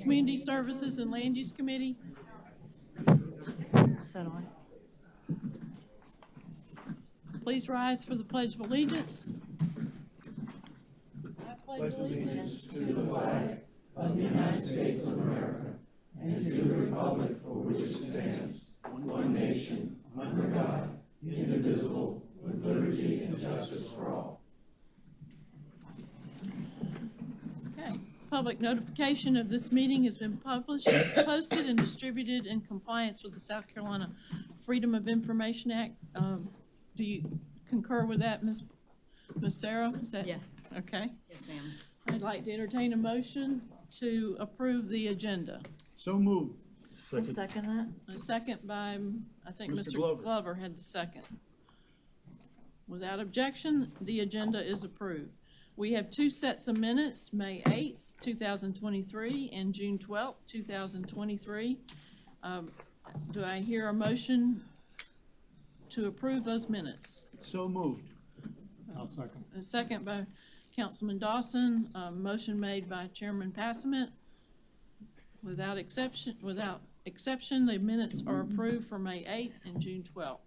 Community Services and Land Use Committee. Is that on? Please rise for the Pledge of Allegiance. I pledge allegiance to the flag of the United States of America and to the republic for which it stands, one nation, under God, indivisible, with liberty and justice for all. Okay. Public notification of this meeting has been published, posted, and distributed in compliance with the South Carolina Freedom of Information Act. Do you concur with that, Ms. Sarah? Is that? Yeah. Okay. Yes, ma'am. I'd like to entertain a motion to approve the agenda. So moved. I'll second that. A second by, I think Mr. Mr. Glover. Had the second. Without objection, the agenda is approved. We have two sets of minutes, May 8th, 2023, and June 12th, 2023. Do I hear a motion to approve those minutes? So moved. I'll second. A second by Councilman Dawson, motion made by Chairman Passman. Without exception, the minutes are approved for May 8th and June 12th.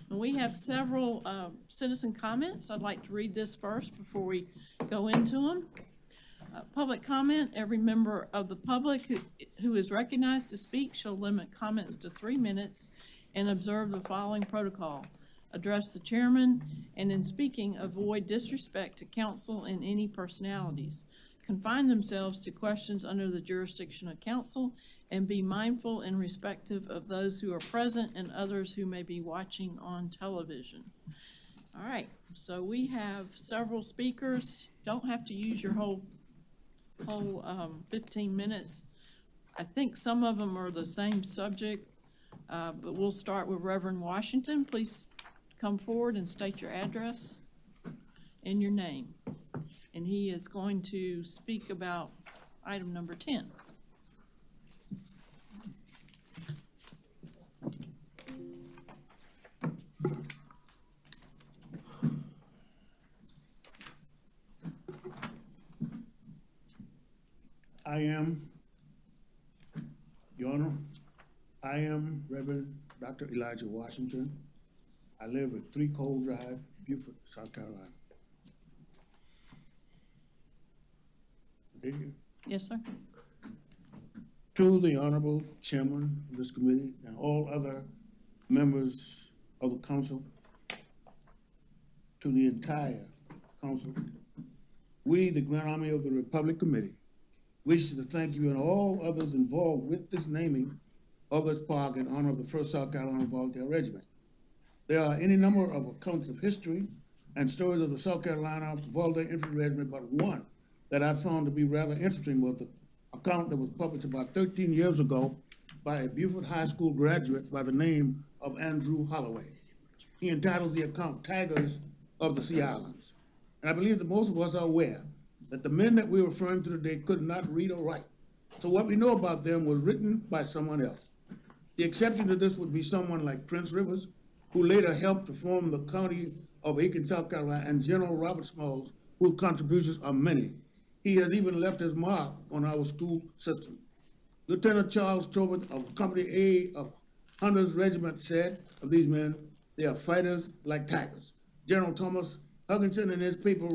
And we have several citizen comments. I'd like to read this first before we go into them. Public comment. Every member of the public who is recognized to speak shall limit comments to 3 minutes and observe the following protocol. Address the chairman, and in speaking, avoid disrespect to council and any personalities. Confine themselves to questions under the jurisdiction of council, and be mindful and respectful of those who are present and others who may be watching on television. All right, so we have several speakers. Don't have to use your whole 15 minutes. I think some of them are the same subject, but we'll start with Reverend Washington. Please come forward and state your address and your name. And he is going to speak about item number 10. Your Honor, I am Reverend Dr. Elijah Washington. I live at 3 Cole Drive, Beaufort, South Carolina. Did you? Yes, sir. To the Honorable Chairman of this committee and all other members of the council, to the entire council, we, the Grand Army of the Republic Committee, wish to thank you and all others involved with this naming of this park in honor of the 1st South Carolina Volunteer Regiment. There are any number of accounts of history and stories of the South Carolina Volunteer Infantry Regiment, but one that I found to be rather interesting was the account that was published about 13 years ago by a Beaufort High School graduate by the name of Andrew Holloway. He entitles the account Tigers of the Sea Islands. And I believe that most of us are aware that the men that we're referring to today could not read or write. So what we know about them was written by someone else. The exception to this would be someone like Prince Rivers, who later helped to form the county of Aiken, South Carolina, and General Robert Smalls, whose contributions are many. He has even left his mark on our school system. Lieutenant Charles Tobin of Company A of Hunter's Regiment said of these men, they are fighters like tigers. General Thomas Hugginson in his paper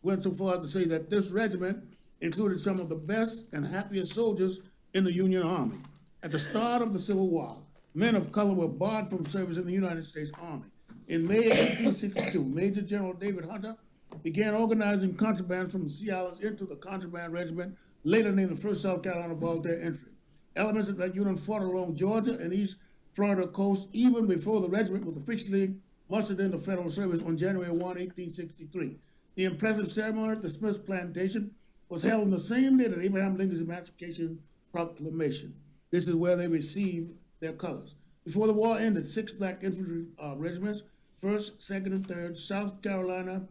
went so far as to say that this regiment included some of the best and happiest soldiers in the Union Army. At the start of the Civil War, men of color were barred from service in the United States Army. In May 1862, Major General David Hunter began organizing contraband from the Sea Islands into the Contraband Regiment, later named the 1st South Carolina Volunteer Infantry. Elements of that unit fought along Georgia and East Florida coast even before the regiment was officially mustered into federal service on January 1, 1863. The impressive ceremony at the Smith's Plantation was held on the same day that Abraham Lincoln's Emancipation Proclamation. This is where they received their colors. Before the war ended, 6 black infantry regiments, 1st, 2nd, and 3rd, South Carolina,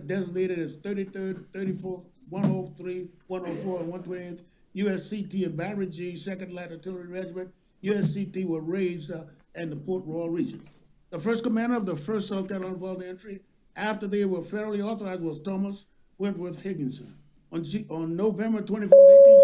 designated as 33rd, 34th, 103, 104, and 128th, USCT and Battery G, 2nd Light Artillery Regiment, USCT were raised in the Port Royal region. The first commander of the 1st South Carolina Volunteer Infantry, after they were federally authorized, was Thomas Wentworth Higginson. On November 24,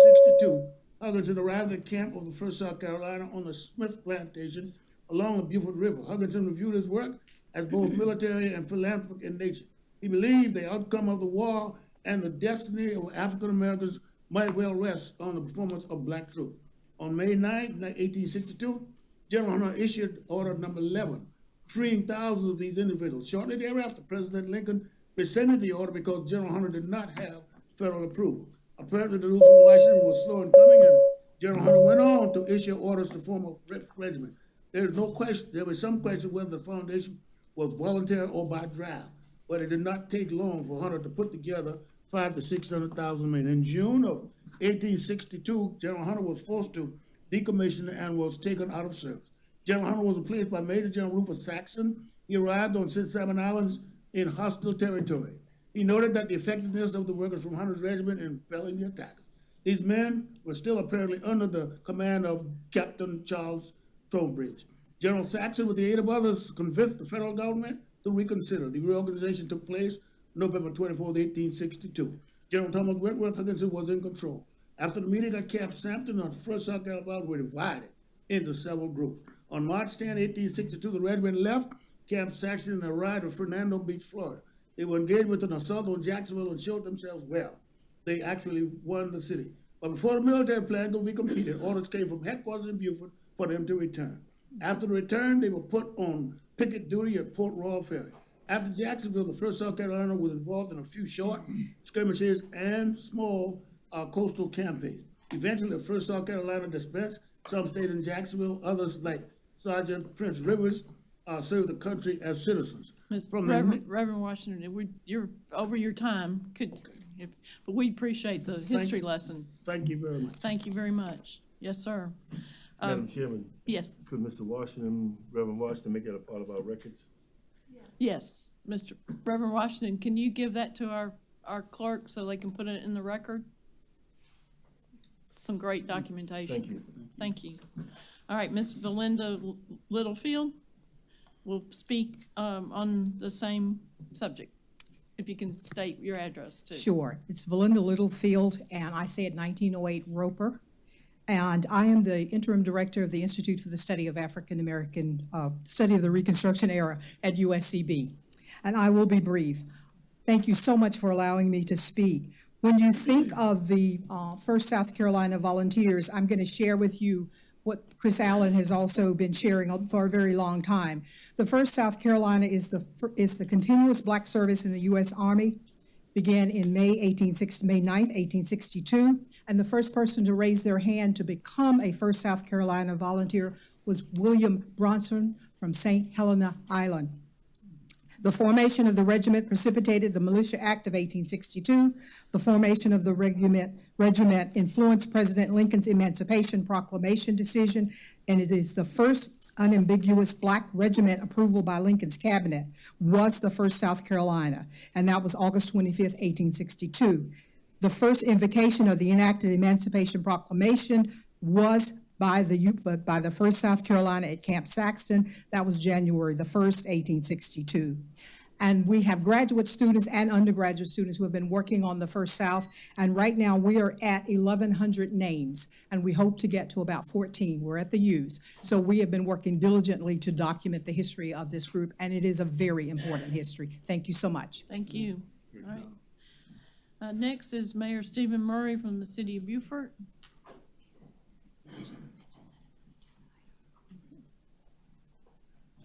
1862, Hutchinson arrived at camp of the 1st South Carolina on the Smith Plantation along the Beaufort River. Hutchinson reviewed his work as both military and philanthropic in nature. He believed the outcome of the war and the destiny of African Americans might well rest on the performance of black troops. On May 9, 1862, General Hunter issued Order Number 11, freeing thousands of these individuals. Shortly thereafter, President Lincoln rescinded the order because General Hunter did not have federal approval. Apparently, the news from Washington was slow in coming, and General Hunter went on to issue orders to form a regiment. There was some question whether the foundation was voluntary or by draft, but it did not take long for Hunter to put together 500,000 to 600,000 men. In June of 1862, General Hunter was forced to decommission and was taken out of service. General Hunter was replaced by Major General Rufus Saxon. He arrived on St. Simon Islands in hostile territory. He noted that the effectiveness of the workers from Hunter's regiment in felling the attackers. These men were still apparently under the command of Captain Charles Trowbridge. General Saxon, with the aid of others, convinced the federal government to reconsider. The reorganization took place November 24, 1862. General Thomas Whitworth Hutchinson was in control. After the meeting at Camp Sampton, the 1st South Carolina were divided into several groups. On March 10, 1862, the regiment left Camp Saxon and arrived at Fernando Beach, Florida. They were engaged with an assault on Jacksonville and showed themselves well. They actually won the city. But before the military plan could be completed, orders came from headquarters in Beaufort for them to return. After the return, they were put on picket duty at Port Royal Ferry. After Jacksonville, the 1st South Carolina was involved in a few short skirmishes and small coastal campaigns. Eventually, the 1st South Carolina dispersed. Some stayed in Jacksonville. Others, like Sergeant Prince Rivers, served the country as citizens. Reverend Washington, you're over your time, but we appreciate the history lesson. Thank you very much. Thank you very much. Yes, sir. Madam Chairman, Yes, could Mr. Washington, Reverend Washington, make that a part of our records? yes, Mr. Reverend Washington, can you give that to our clerk so they can put it in the record? Some great documentation. Thank you. Thank you. All right, Miss Belinda Littlefield will speak on the same subject. If you can state your address too. Sure. It's Belinda Littlefield, and I say at 1908 Roper. And I am the interim director of the Institute for the Study of African American, Study of the Reconstruction Era at USCB. And I will be brief. Thank you so much for allowing me to speak. When you think of the 1st South Carolina Volunteers, I'm going to share with you what Chris Allen has also been sharing for a very long time. The 1st South Carolina is the continuous black service in the U.S. Army. Began in May 9th, 1862, and the first person to raise their hand to become a 1st South Carolina volunteer was William Bronson from St. Helena Island. The formation of the regiment precipitated the Militia Act of 1862. The formation of the regiment influenced President Lincoln's Emancipation Proclamation decision, and it is the first unambiguous black regiment approval by Lincoln's cabinet was the 1st South Carolina, and that was August 25th, 1862. The first invocation of the enacted Emancipation Proclamation was by the 1st South Carolina at Camp Saxton. That was January the 1st, 1862. And we have graduate students and undergraduate students who have been working on the 1st South. And right now we are at 1,100 names, and we hope to get to about 14. We're at the U's. So we have been working diligently to document the history of this group, and it is a very important history. Thank you so much. Thank you. All right. Next is Mayor Stephen Murray from the city of Beaufort.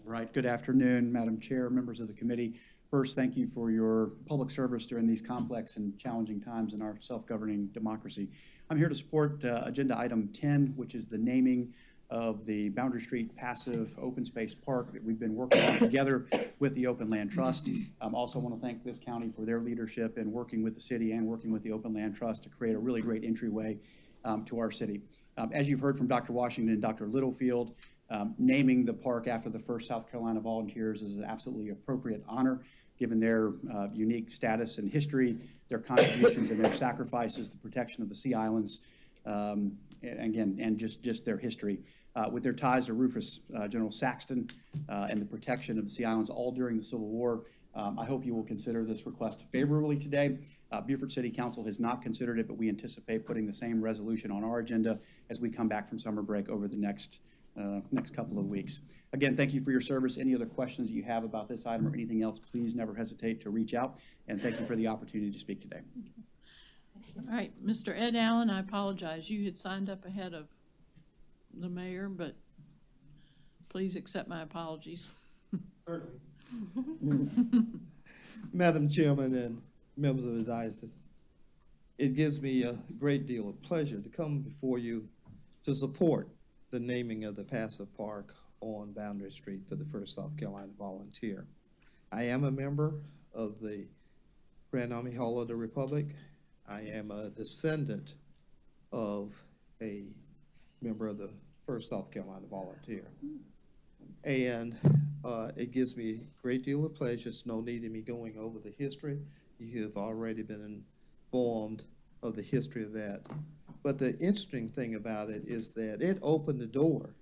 All right, good afternoon, Madam Chair, members of the committee. First, thank you for your public service during these complex and challenging times in our self-governing democracy. I'm here to support agenda item 10, which is the naming of the Boundary Street Passive Open Space Park that we've been working on together with the Open Land Trust. Also want to thank this county for their leadership in working with the city and working with the Open Land Trust to create a really great entryway to our city. As you've heard from Dr. Washington and Dr. Littlefield, naming the park after the 1st South Carolina Volunteers is an absolutely appropriate honor, given their unique status and history, their contributions and their sacrifices, the protection of the Sea Islands, and just their history. With their ties to Rufus General Saxton and the protection of the Sea Islands all during the Civil War, I hope you will consider this request favorably today. Beaufort City Council has not considered it, but we anticipate putting the same resolution on our agenda as we come back from summer break over the next couple of weeks. Again, thank you for your service. Any other questions you have about this item or anything else, please never hesitate to reach out. And thank you for the opportunity to speak today. All right, Mr. Ed Allen, I apologize. You had signed up ahead of the mayor, but please accept my apologies. Certainly. Madam Chairman and members of the diocese, it gives me a great deal of pleasure to come before you to support the naming of the passive park on Boundary Street for the 1st South Carolina Volunteer. I am a member of the Grand Army Hall of the Republic. I am a descendant of a member of the 1st South Carolina Volunteer. And it gives me a great deal of pleasure. It's no need in me going over the history. You have already been informed of the history of that. But the interesting thing about it is that it opened the door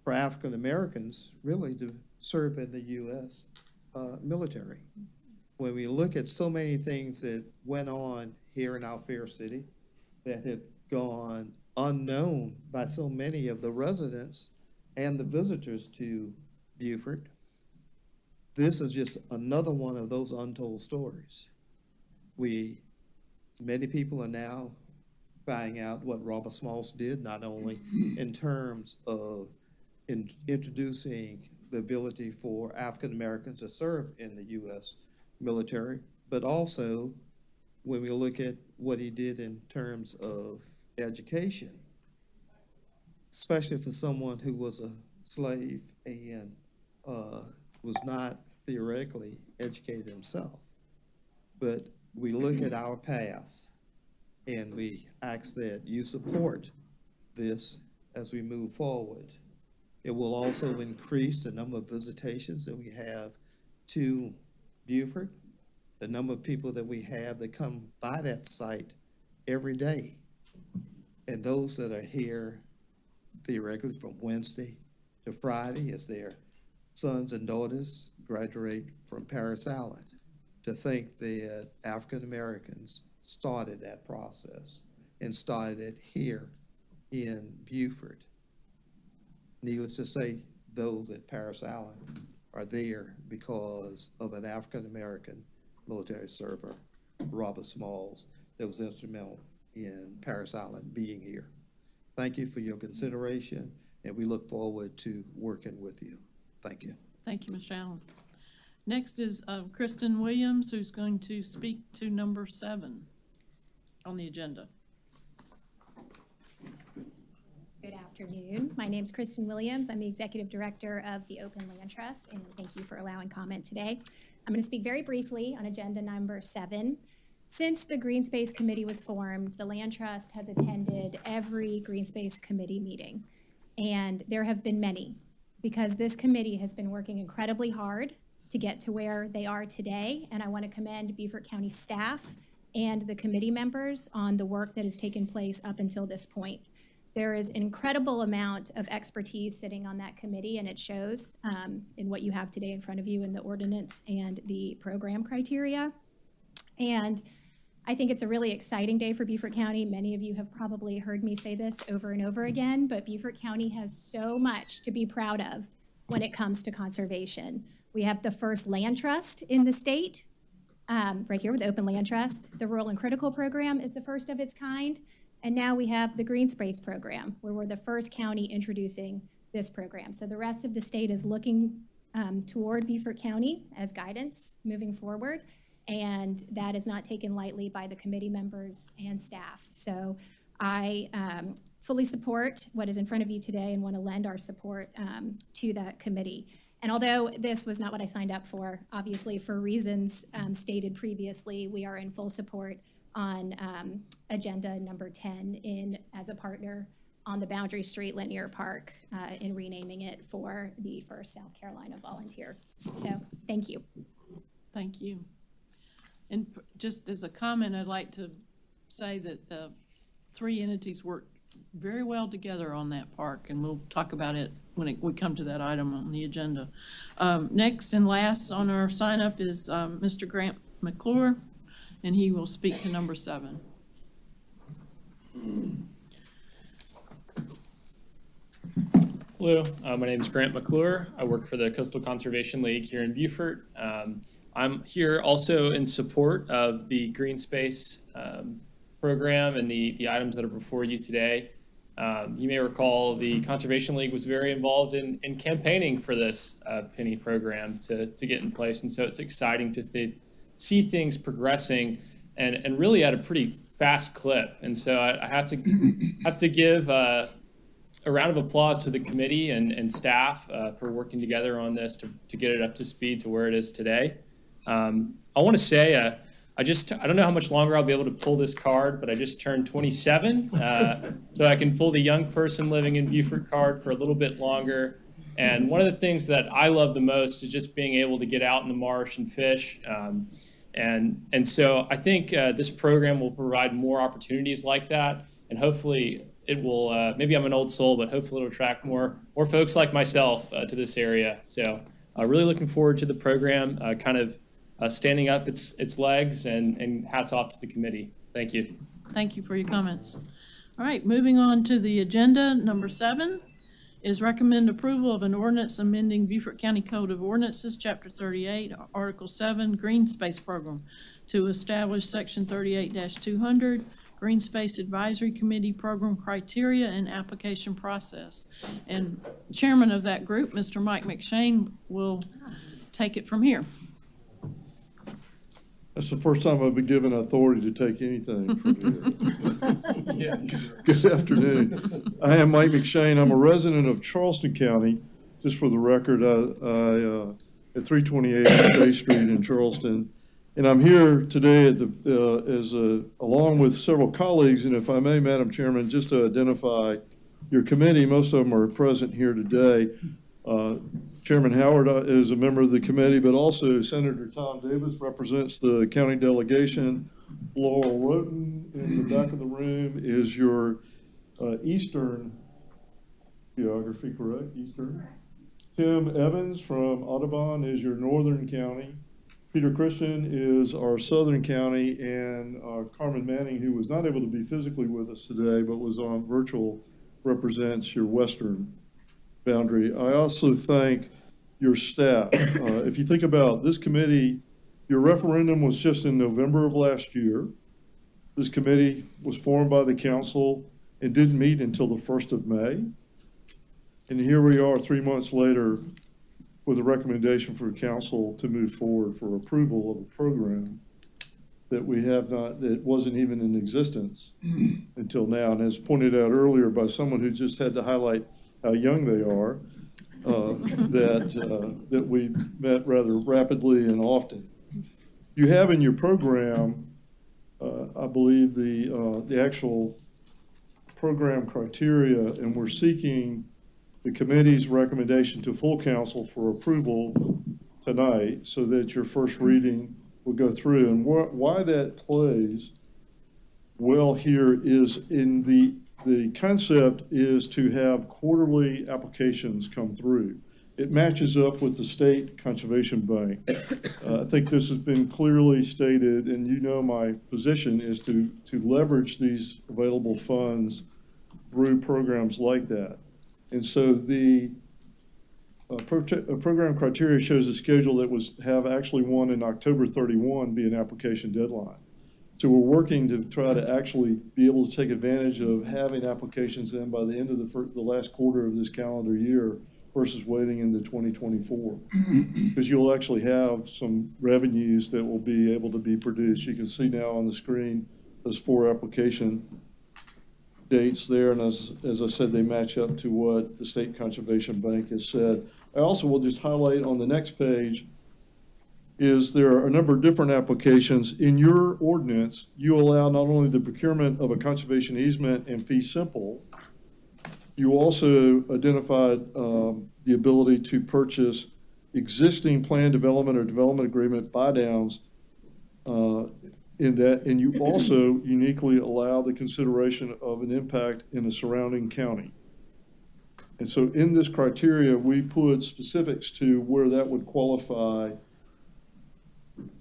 for African Americans really to serve in the U.S. Military. When we look at so many things that went on here in our fair city that have gone unknown by so many of the residents and the visitors to Beaufort, this is just another one of those untold stories. Many people are now finding out what Robert Smalls did, not only in terms of introducing the ability for African Americans to serve in the U.S. military, but also when we look at what he did in terms of education, especially for someone who was a slave and was not theoretically educated himself. But we look at our past and we ask that you support this as we move forward. It will also increase the number of visitations that we have to Beaufort, the number of people that we have that come by that site every day. And those that are here theoretically from Wednesday to Friday as their sons and daughters graduate from Paris Island, to think that African Americans started that process and started it here in Beaufort. Needless to say, those at Paris Island are there because of an African American military server, Robert Smalls, that was instrumental in Paris Island being here. Thank you for your consideration, and we look forward to working with you. Thank you. Thank you, Mr. Allen. Next is Kristen Williams, who's going to speak to number 7 on the agenda. Good afternoon. My name's Kristen Williams. I'm the Executive Director of the Open Land Trust, and thank you for allowing comment today. I'm going to speak very briefly on agenda number 7. Since the Green Space Committee was formed, the Land Trust has attended every Green Space Committee meeting, and there have been many, because this committee has been working incredibly hard to get to where they are today, and I want to commend Beaufort County staff and the committee members on the work that has taken place up until this point. There is an incredible amount of expertise sitting on that committee, and it shows in what you have today in front of you in the ordinance and the program criteria. And I think it's a really exciting day for Beaufort County. Many of you have probably heard me say this over and over again, but Beaufort County has so much to be proud of when it comes to conservation. We have the first land trust in the state, right here with the Open Land Trust. The Rural and Critical Program is the first of its kind. And now we have the Green Space Program, where we're the first county introducing this program. So the rest of the state is looking toward Beaufort County as guidance moving forward. And that is not taken lightly by the committee members and staff. So I fully support what is in front of you today and want to lend our support to that committee. And although this was not what I signed up for, obviously for reasons stated previously, we are in full support on agenda number 10 as a partner on the Boundary Street Linear Park in renaming it for the 1st South Carolina Volunteers. So thank you. Thank you. And just as a comment, I'd like to say that the 3 entities worked very well together on that park, and we'll talk about it when we come to that item on the agenda. Next and last on our sign-up is Mr. Grant McClure, and he will speak to number 7. Hello, my name is Grant McClure. I work for the Coastal Conservation League here in Beaufort. I'm here also in support of the Green Space program and the items that are before you today. You may recall the Conservation League was very involved in campaigning for this penny program to get in place, and so it's exciting to see things progressing and really at a pretty fast clip. And so I have to give a round of applause to the committee and staff for working together on this to get it up to speed to where it is today. I want to say I don't know how much longer I'll be able to pull this card, but I just turned 27, so I can pull the young person living in Beaufort card for a little bit longer. And one of the things that I love the most is just being able to get out in the marsh and fish. And so I think this program will provide more opportunities like that, and hopefully it will, maybe I'm an old soul, but hopefully it'll attract more folks like myself to this area. So really looking forward to the program, standing up its legs, and hats off to the committee. Thank you. Thank you for your comments. All right, moving on to the agenda, number 7 is recommend approval of an ordinance amending Beaufort County Code of Ordinances, Chapter 38, Article 7, Green Space Program, to establish Section 38-200, Green Space Advisory Committee Program Criteria and Application Process. And Chairman of that group, Mr. Mike McShane, will take it from here. That's the first time I've been given authority to take anything from here. Good afternoon. I am Mike McShane. I'm a resident of Charleston County. Just for the record, I at 328 Bay Street in Charleston. And I'm here today along with several colleagues, and if I may, Madam Chairman, just to identify your committee. Most of them are present here today. Chairman Howard is a member of the committee, but also Senator Tom Davis represents the county delegation. Laurel Roten in the back of the room is your Eastern geography, correct? Eastern. Tim Evans from Audubon is your Northern County. Peter Christian is our Southern County, and Carmen Manning, who was not able to be physically with us today, but was on virtual, represents your Western boundary. I also thank your staff. If you think about this committee, your referendum was just in November of last year. This committee was formed by the council and didn't meet until the 1st of May. And here we are 3 months later with a recommendation for council to move forward for approval of a program that we have not, that wasn't even in existence until now. And as pointed out earlier by someone who just had to highlight how young they are, that we met rather rapidly and often. You have in your program, I believe, the actual program criteria, and we're seeking the committee's recommendation to full council for approval tonight so that your first reading will go through. And why that plays well here is in the concept is to have quarterly applications come through. It matches up with the State Conservation Bank. I think this has been clearly stated, and you know my position is to leverage these available funds through programs like that. And so the program criteria shows a schedule that have actually one in October 31 be an application deadline. So we're working to try to actually be able to take advantage of having applications in by the end of the last quarter of this calendar year versus waiting into 2024. Because you'll actually have some revenues that will be able to be produced. You can see now on the screen those 4 application dates there, and as I said, they match up to what the State Conservation Bank has said. I also will just highlight on the next page is there are a number of different applications. In your ordinance, you allow not only the procurement of a conservation easement and fee simple, you also identified the ability to purchase existing plan development or development agreement buy downs in that, and you also uniquely allow the consideration of an impact in a surrounding county. And so in this criteria, we put specifics to where that would qualify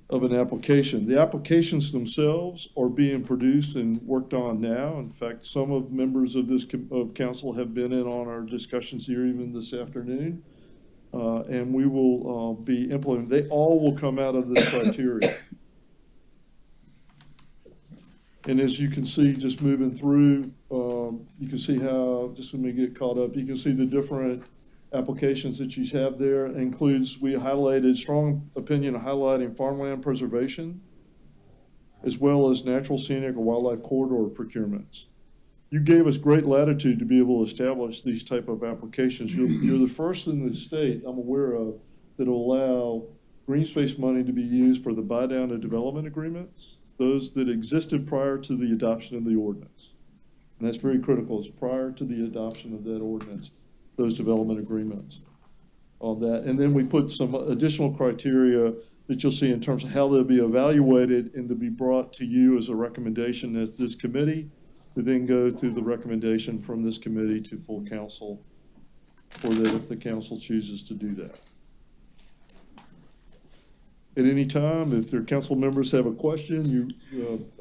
of an application. The applications themselves are being produced and worked on now. In fact, some of members of this of council have been in on our discussions here even this afternoon. And we will be implementing, they all will come out of this criteria. And as you can see, just moving through, you can see how, just when we get caught up, you can see the different applications that you have there. It includes, we highlighted strong opinion of highlighting farmland preservation, as well as natural, scenic, or wildlife corridor procurements. You gave us great latitude to be able to establish these type of applications. You're the first in the state I'm aware of that will allow green space money to be used for the buy down of development agreements, those that existed prior to the adoption of the ordinance. And that's very critical. It's prior to the adoption of that ordinance, those development agreements on that. And then we put some additional criteria that you'll see in terms of how they'll be evaluated and to be brought to you as a recommendation as this committee, to then go to the recommendation from this committee to full council, or that if the council chooses to do that. At any time, if their council members have a question,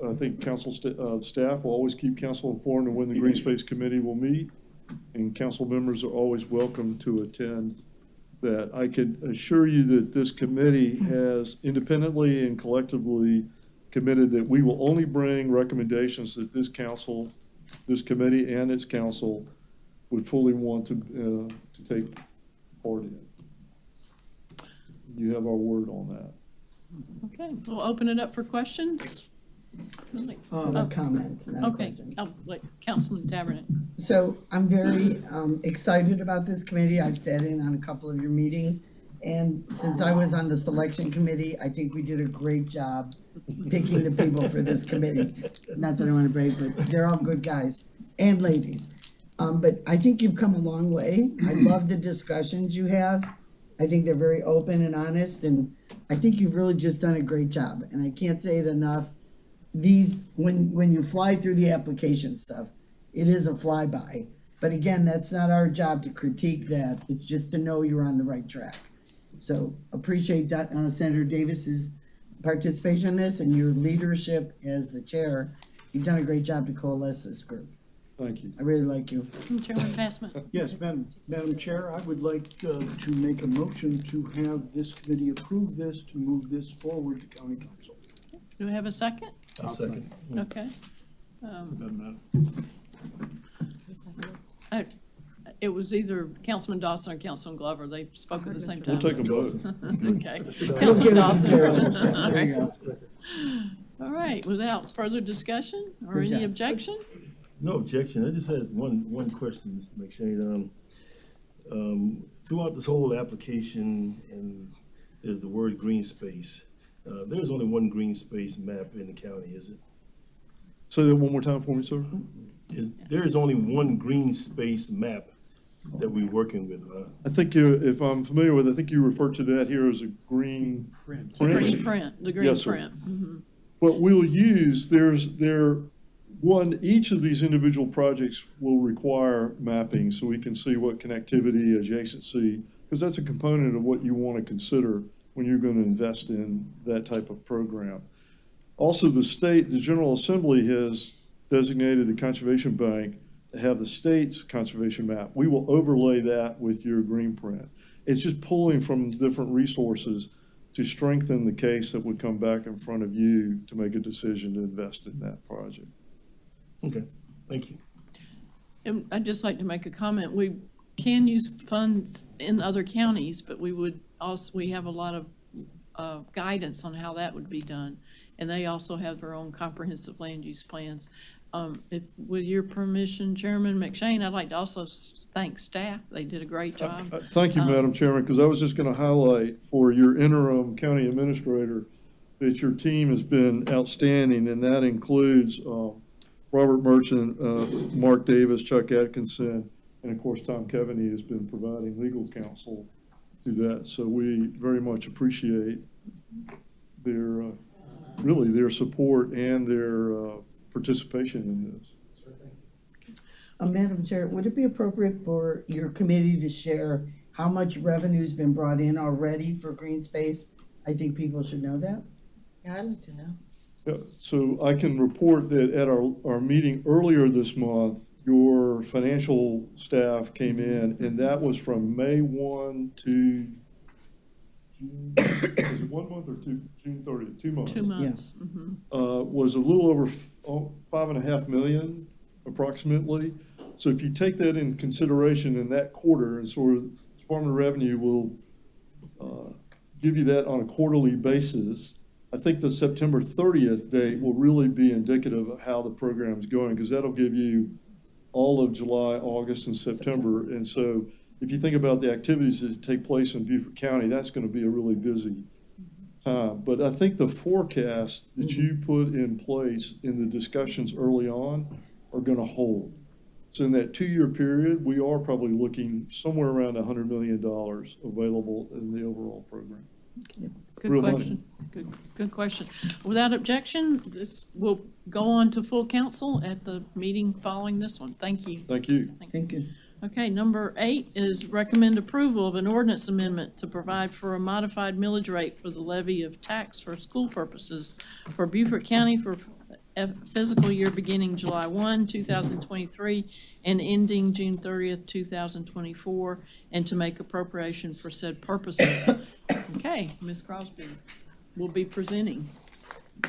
I think council staff will always keep council informed of when the Green Space Committee will meet, and council members are always welcome to attend that. I can assure you that this committee has independently and collectively committed that we will only bring recommendations that this council, this committee and its council would fully want to take part in. You have our word on that. Okay, we'll open it up for questions. A comment, not a Okay, question. like Councilman Tavernet. So I'm very excited about this committee. I've sat in on a couple of your meetings. And since I was on the selection committee, I think we did a great job picking the people for this committee. Not that I want to brag, but they're all good guys and ladies. But I think you've come a long way. I love the discussions you have. I think they're very open and honest, and I think you've really just done a great job. And I can't say it enough. These, when you fly through the application stuff, it is a flyby. But again, that's not our job to critique that. It's just to know you're on the right track. So appreciate Senator Davis's participation in this and your leadership as the chair. You've done a great job to coalesce this group. Thank you. I really like you. Chairman Passman. Yes, Madam Chair, I would like to make a motion to have this committee approve this, to move this forward to county council. Do we have a second? I'll second. Okay. Doesn't matter. It was either Councilman Dawson or Councilman Glover. They spoke at the same time. We'll take them both. Okay. Don't give Councilman it to Dawson. Gerald. All There you right. go. All right, without further discussion or Good any job. objection? No objection. I just had one question, Mr. McShane. Throughout this whole application, and there's the word green space. There's only one green space map in the county, is it? Say that one more time for me, sir. There is only one green space map that we're working with, I think you, if I'm familiar with it, I think you refer to that here as a green print. The green print, the green Yes, sir. print. Mhm. What we'll use, each of these individual projects will require mapping so we can see what connectivity, adjacency, because that's a component of what you want to consider when you're going to invest in that type of program. Also, the General Assembly has designated the Conservation Bank to have the state's conservation map. We will overlay that with your green print. It's just pulling from different resources to strengthen the case that would come back in front of you to make a decision to invest in that project. Okay, thank you. And I'd just like to make a comment. We can use funds in other counties, but we have a lot of guidance on how that would be done. And they also have their own comprehensive land use plans. With your permission, Chairman McShane, I'd like to also thank staff. They did a great job. Thank you, Madam Chairman, because I was just going to highlight for your interim county administrator that your team has been outstanding, and that includes Robert Merchant, Mark Davis, Chuck Atkinson, and of course, Tom Kevaney has been providing legal counsel to that. So we very much appreciate their really their support and their participation in this. Madam Chair, would it be appropriate for your committee to share how much revenue's been brought in already for green space? I think people should know that. Yeah, I'd like to know. Yeah, so I can report that at our meeting earlier this month, your financial staff came in, and that was from May 1 to June, was it 1 month or June 30th, 2 months? 2 months. Was a little over $5.5 million approximately. So if you take that in consideration in that quarter, and sort of Department of Revenue will give you that on a quarterly basis, I think the September 30th date will really be indicative of how the program's going, because that'll give you all of July, August, and September. And so if you think about the activities that take place in Beaufort County, that's going to be a really busy time. But I think the forecast that you put in place in the discussions early on are going to hold. So in that 2-year period, we are probably looking somewhere around $100 million available in the overall program. Good Real money. question. Good question. Without objection, this will go on to full council at the meeting following this one. Thank you. Thank you. Thank you. Okay, number 8 is recommend approval of an ordinance amendment to provide for a modified millage rate for the levy of tax for school purposes for Beaufort County for fiscal year beginning July 1, 2023, and ending June 30th, 2024, and to make appropriation for said purposes. Okay, Ms. Crosby will be presenting.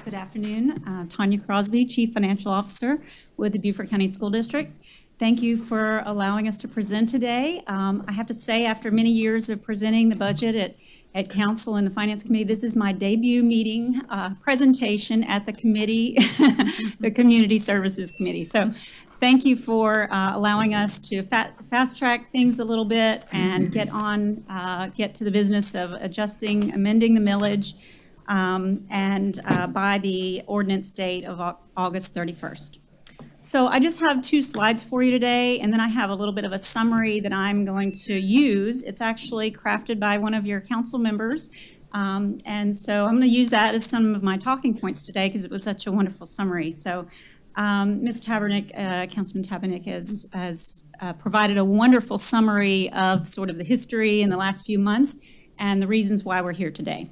Good afternoon. Tanya Crosby, Chief Financial Officer with the Beaufort County School District. Thank you for allowing us to present today. I have to say, after many years of presenting the budget at Council and the Finance Committee, this is my debut meeting presentation at the committee, the Community Services Committee. So thank you for allowing us to fast track things a little bit and get to the business of amending the millage and by the ordinance date of August 31st. So I just have 2 slides for you today, and then I have a little bit of a summary that I'm going to use. It's actually crafted by one of your council members, and so I'm going to use that as some of my talking points today because it was such a wonderful summary. So Ms. Tabernick, Councilman Tabernick has provided a wonderful summary of sort of the history in the last few months and the reasons why we're here today.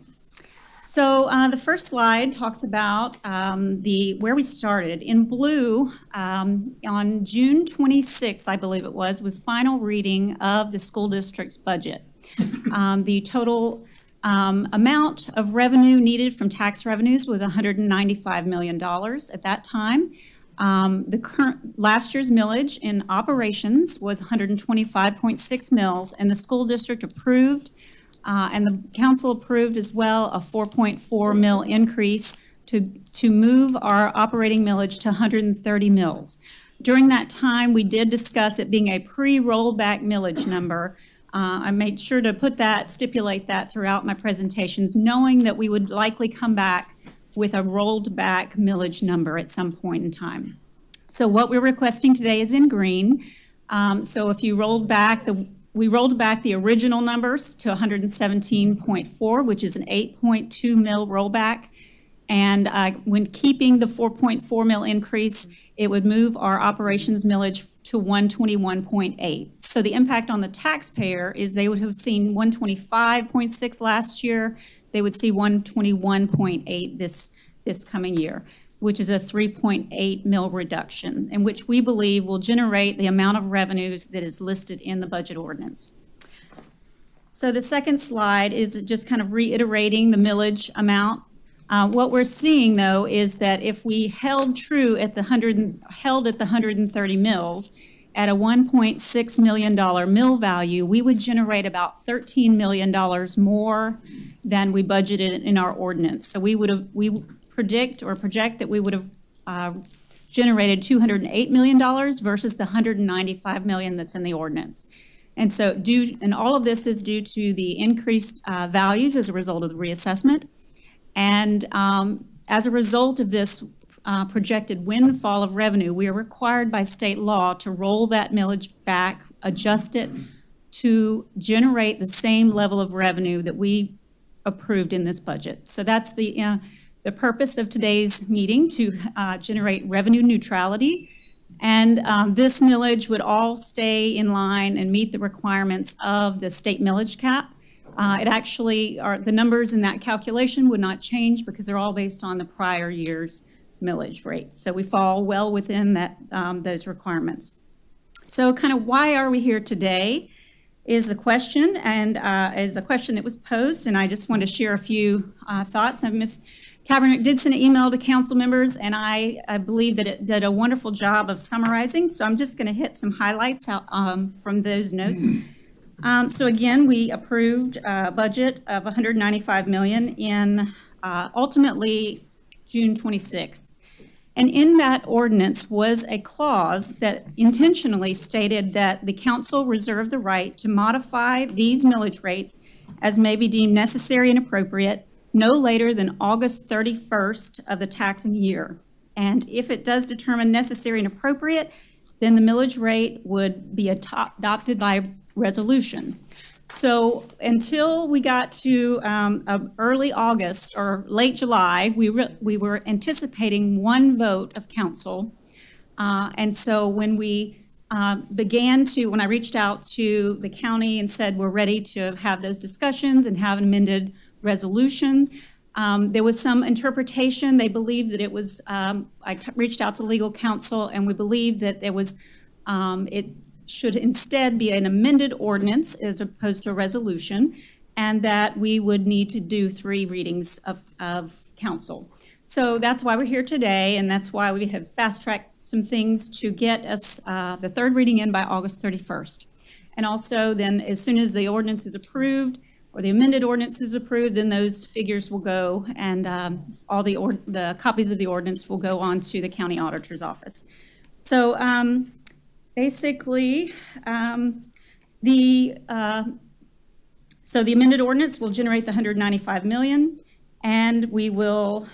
So the first slide talks about where we started. In blue, on June 26th, I believe it was final reading of the school district's budget. The total amount of revenue needed from tax revenues was $195 million at that time. The current last year's millage in operations was 125.6 mils, and the school district approved and the council approved as well a 4.4 mil increase to move our operating millage to 130 mils. During that time, we did discuss it being a pre-rollback millage number. I made sure to stipulate that throughout my presentations, knowing that we would likely come back with a rolled back millage number at some point in time. So what we're requesting today is in green. So if you we rolled back the original numbers to 117.4, which is an 8.2 mil rollback. And when keeping the 4.4 mil increase, it would move our operations millage to 121.8. So the impact on the taxpayer is they would have seen 125.6 last year. They would see 121.8 this coming year, which is a 3.8 mil reduction, and which we believe will generate the amount of revenues that is listed in the budget ordinance. So the second slide is just kind of reiterating the millage amount. What we're seeing, though, is that if we held true at the 130 mils at a $1.6 million mill value, we would generate about $13 million more than we budgeted in our ordinance. So we project that we would have generated $208 million versus the $195 million that's in the ordinance. And so all of this is due to the increased values as a result of the reassessment. And as a result of this projected windfall of revenue, we are required by state law to roll that millage back, adjust it to generate the same level of revenue that we approved in this budget. So that's the the purpose of today's meeting to generate revenue neutrality. And this millage would all stay in line and meet the requirements of the state millage cap. It actually, the numbers in that calculation would not change because they're all based on the prior year's millage rate. So we fall well within that, those requirements. So kind of why are we here today is the question, and is a question that was posed, and I just want to share a few thoughts. Ms. Tabernick did send an email to council members, and I believe that it did a wonderful job of summarizing, so I'm just going to hit some highlights out, from those notes. So again, we approved a budget of $195 million in ultimately June 26th. And in that ordinance was a clause that intentionally stated that the council reserved the right to modify these millage rates as may be deemed necessary and appropriate no later than August 31st of the taxing year. And if it does determine necessary and appropriate, then the millage rate would be adopted by resolution. So until we got to early August or late July, we were anticipating one vote of council. And so when we when I reached out to the county and said we're ready to have those discussions and have an amended resolution, there was some interpretation. They believed that it was, reached out to legal counsel, and we believed that there was, it should instead be an amended ordinance as opposed to a resolution, and that we would need to do 3 readings of council. So that's why we're here today, and that's why we have fast-tracked some things to get us the 3rd reading in by August 31st. And also then, as soon as the ordinance is approved, or the amended ordinance is approved, then those figures will go, and all the copies of the ordinance will go on to the county auditor's office. So basically, the amended ordinance will generate the $195 million, and we will,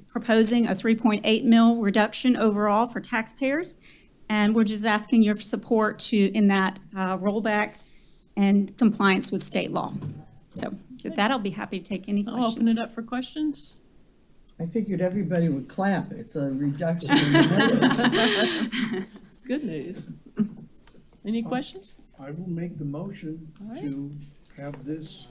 proposing a 3.8 mil reduction overall for taxpayers, and we're just asking your support in that rollback and compliance with state law. So with that, I'll be happy to take any questions. I'll open it up for questions. I figured everybody would clap. It's a reduction in the millage. It's good news. Any questions? I will make the motion All right. to have this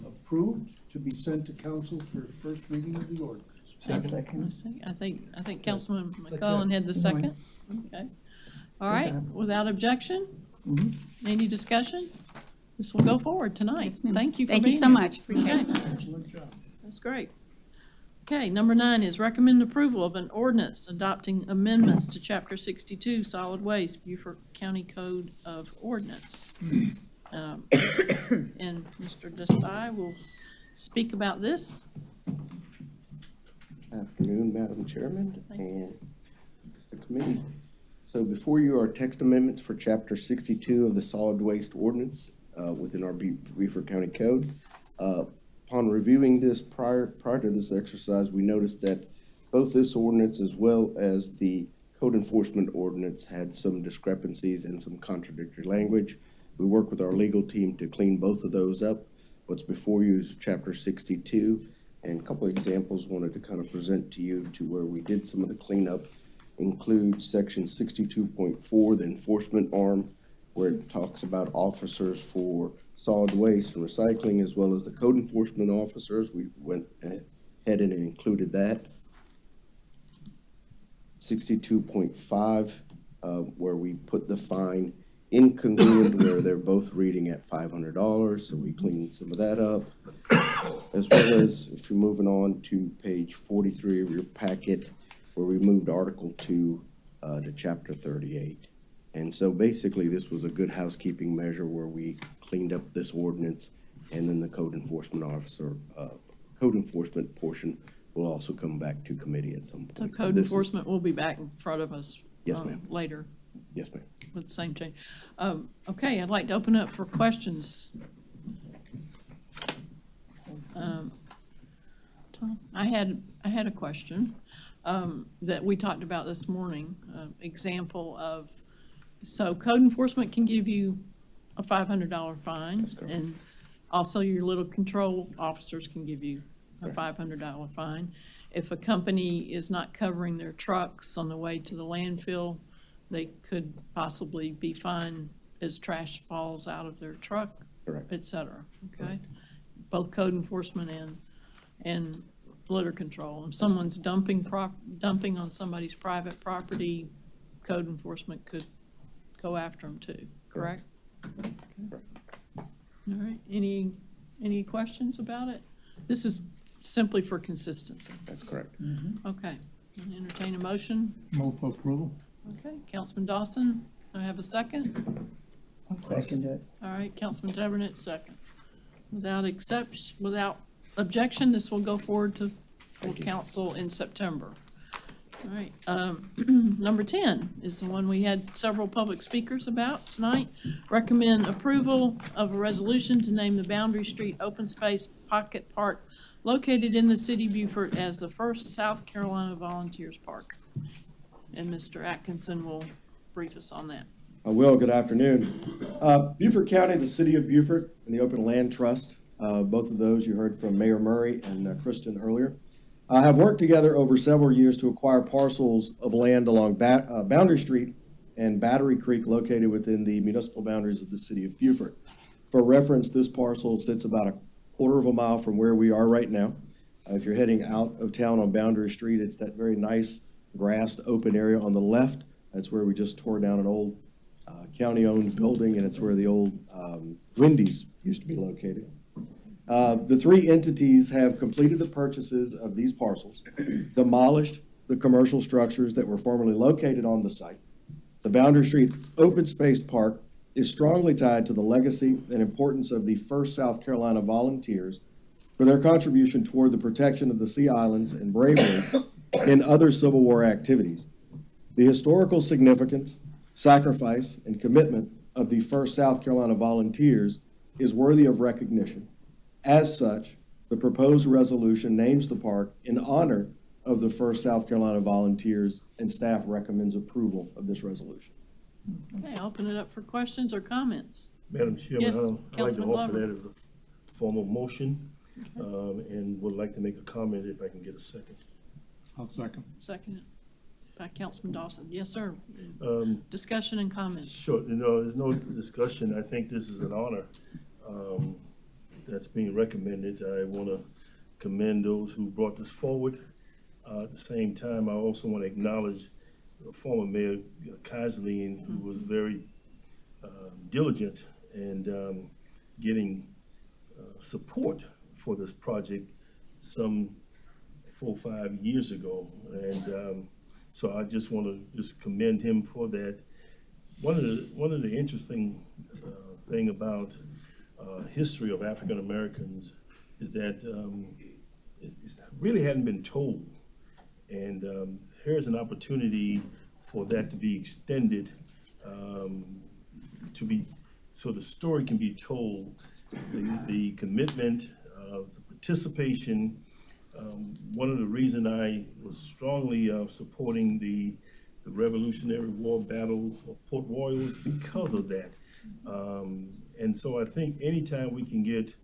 approved to be sent to council for first reading of the ordinance. A second. I think Councilman McClellan had the second. Okay. All right, without objection? Any discussion? This will go forward tonight. Yes, ma'am. Thank you for Thank being you so here. much. Appreciate it. Excellent job. That's great. Okay, number 9 is recommend approval of an ordinance adopting amendments to Chapter 62 Solid Waste, Beaufort County Code of Ordinance. And Mr. Desai will speak about this. Afternoon, Madam Chairman and the committee. So before you are text amendments for Chapter 62 of the Solid Waste Ordinance within our Beaufort County Code. Upon reviewing this prior to this exercise, we noticed that both this ordinance as well as the code enforcement ordinance had some discrepancies and some contradictory language. We worked with our legal team to clean both of those up. What's before you is Chapter 62, and a couple of examples wanted to kind of present to you to where we did some of the cleanup. Include Section 62.4, the enforcement arm, where it talks about officers for solid waste and recycling, as well as the code enforcement officers. We went ahead and included that. 62.5, where we put the fine incongruent, where they're both reading at $500, so we cleaned some of that up. As well as, if you're moving on to page 43 of your packet, where we moved Article 2 to Chapter 38. And so basically, this was a good housekeeping measure where we cleaned up this ordinance, and then the code enforcement portion will also come back to committee at some point. So code enforcement will be back in front of us Yes, ma'am. later Yes, ma'am. with the same change. Okay, I'd like to open up for questions. Tom, I had a question that we talked about this morning, example of, so code enforcement can give you a $500 fine. That's correct. And also your little control officers can give you a $500 fine. If a company is not covering their trucks on the way to the landfill, they could possibly be fined as trash falls out of their truck, Correct. et cetera, okay? Both code enforcement and litter control. If someone's dumping on somebody's private property, code enforcement could go after them too, correct? Okay. All right, any questions about it? This is simply for consistency. That's correct. Okay, entertain a motion. Move for approval. Okay, Councilman Dawson, do I have a second? I'll second it. All right, Councilman Tabernet, second. Without objection, this will go forward to full council in September. All right, number 10 is the one we had several public speakers about tonight. Recommend approval of a resolution to name the Boundary Street Open Space Pocket Park located in the city of Beaufort as the first South Carolina Volunteers Park. And Mr. Atkinson will brief us on that. I will. Good afternoon. Beaufort County, the City of Beaufort, and the Open Land Trust, both of those you heard from Mayor Murray and Kristen earlier, have worked together over several years to acquire parcels of land along Boundary Street and Battery Creek located within the municipal boundaries of the City of Beaufort. For reference, this parcel sits about a quarter of a mile from where we are right now. If you're heading out of town on Boundary Street, it's that very nice grassed open area on the left. That's where we just tore down an old county-owned building, and it's where the old Wendy's used to be located. The three entities have completed the purchases of these parcels, demolished the commercial structures that were formerly located on the site. The Boundary Street Open Space Park is strongly tied to the legacy and importance of the first South Carolina Volunteers for their contribution toward the protection of the Sea Islands and bravery in other Civil War activities. The historical significance, sacrifice, and commitment of the first South Carolina Volunteers is worthy of recognition. As such, the proposed resolution names the park in honor of the first South Carolina Volunteers, and staff recommends approval of this resolution. Okay, I'll open it up for questions or comments. Madam Chairman, Yes, I'd like to Councilman offer Glover. that as a formal motion, and would like to make a comment if I can get a second. I'll second. Second by Councilman Dawson. Yes, sir. Um, Discussion and comments. Sure, there's no discussion. I think this is an honor that's being recommended. I want to commend those who brought this forward. At the same time, I also want to acknowledge former Mayor Kaiserlein, who was very diligent in getting support for this project some 4 or 5 years ago. And so I just want to just commend him for that. One of the interesting thing about history of African Americans is that it really hadn't been told. And here's an opportunity for that to be extended, so the story can be told, the commitment, the participation. One of the reasons I was strongly supporting the Revolutionary War Battle of Port Royal is because of that. And so I think anytime we can get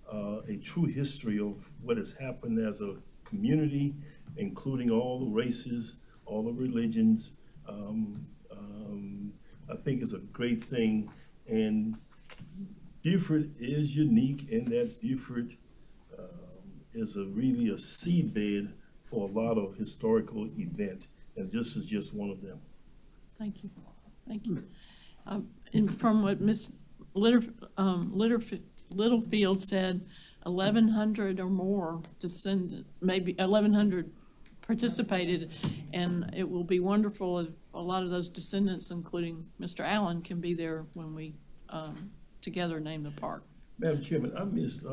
a true history of what has happened as a community, including all the races, all the religions, I think is a great thing. And Beaufort is unique in that Beaufort is really a seedbed for a lot of historical event, and this is just one of them. Thank you. Thank you. And from what Ms. Littlefield said, 1,100 or more descendants, maybe 1,100 participated, and it will be wonderful if a lot of those descendants, including Mr. Allen, can be there when we together name the park. Madam Chairman, I missed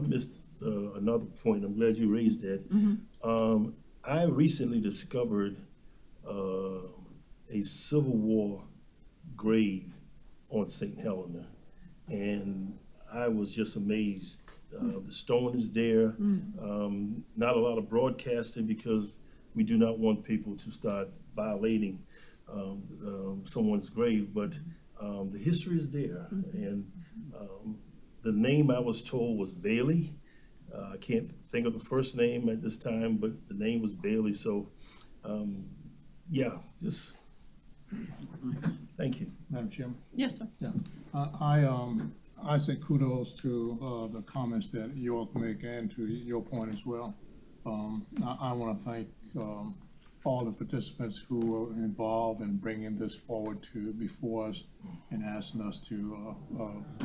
another point. I'm glad you raised that. I recently discovered a Civil War grave on St. Helena, and I was just amazed. The stone is there. Not a lot of broadcasting because we do not want people to start violating someone's grave, but the history is there. And the name I was told was Bailey. I can't think of the first name at this time, but the name was Bailey, so, yeah, just, thank you. Madam Chairman? Yes, sir. Yeah, I say kudos to, the comments that York make and to your point as well. I want to thank, all the participants who were involved in bringing this forward before us and asking us to,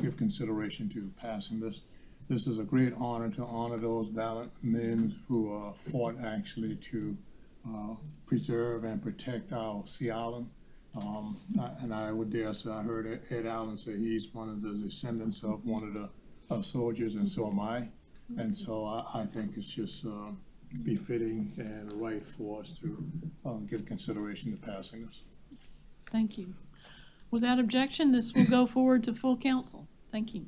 give consideration to passing this. This is a great honor to honor those valiant men who, fought actually to, preserve and protect our Sea Island. And I would dare say, I heard Ed Allen say he's one of the descendants of one of the soldiers, and so am I. And so I think it's just befitting and right for us to give consideration to passing this. Thank you. Without objection, this will go forward to full council. Thank you.